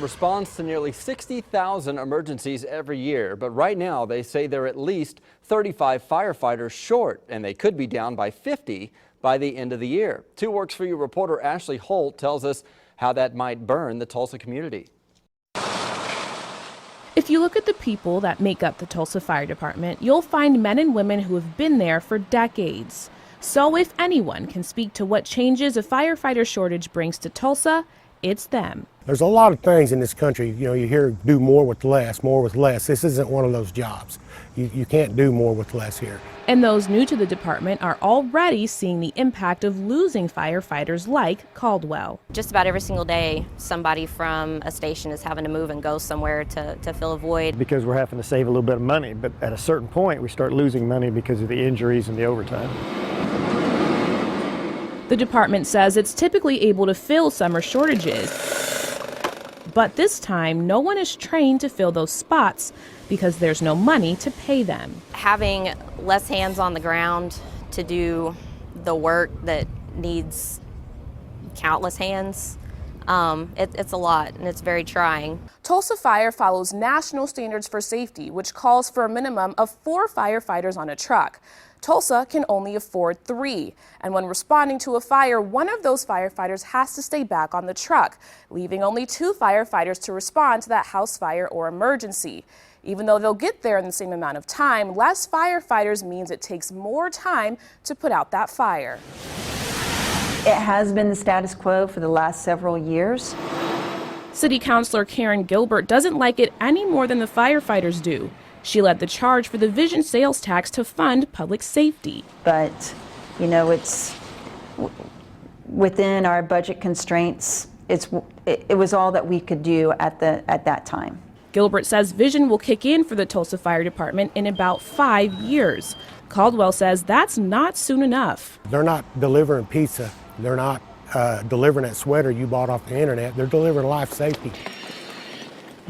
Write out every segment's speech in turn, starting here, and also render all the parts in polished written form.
responds to nearly 60,000 emergencies every year, but right now they say they're at least 35 firefighters short, and they could be down by 50 by the end of the year. 2 Works For You reporter Ashley Holt tells us how that might burn the Tulsa community. If you look at the people that make up the Tulsa Fire Department, you'll find men and women who have been there for decades. So if anyone can speak to what changes a firefighter shortage brings to Tulsa, it's them. There's a lot of things in this country, you hear do more with less, more with less. This isn't one of those jobs. You can't do more with less here. And those new to the department are already seeing the impact of losing firefighters like Caldwell. Just about every single day, somebody from a station is having to move and go somewhere to fill a void. Because we're having to save a little bit of money, but at a certain point we start losing money because of the injuries and the overtime. The department says it's typically able to fill summer shortages. But this time, no one is trained to fill those spots because there's no money to pay them. Having less hands on the ground to do the work that needs countless hands, it's a lot and it's very trying. Tulsa Fire follows national standards for safety, which calls for a minimum of 4 firefighters on a truck. Tulsa can only afford 3, and when responding to a fire, one of those firefighters has to stay back on the truck, leaving only 2 firefighters to respond to that house fire or emergency. Even though they'll get there in the same amount of time, less firefighters means it takes more time to put out that fire. It has been the status quo for the last several years. City Councilor Karen Gilbert doesn't like it any more than the firefighters do. She led the charge for the vision sales tax to fund public safety. But, it's within our budget constraints. It was all that we could do at that time. Gilbert says vision will kick in for the Tulsa Fire Department in about 5 years. Caldwell says that's not soon enough. They're not delivering pizza. They're not delivering that sweater you bought off the internet. They're delivering life safety.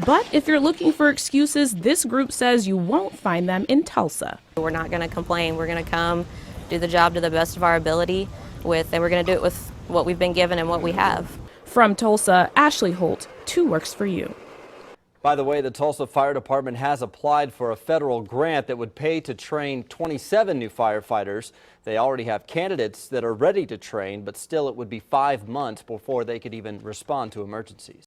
But if you're looking for excuses, this group says you won't find them in Tulsa. We're not going to complain. We're going to come do the job to the best of our ability and we're going to do it with what we've been given and what we have. From Tulsa, Ashley Holt, 2 Works For You. By the way, the Tulsa Fire Department has applied for a federal grant that would pay to train 27 new firefighters. They already have candidates that are ready to train, but still it would be 5 months before they could even respond to emergencies.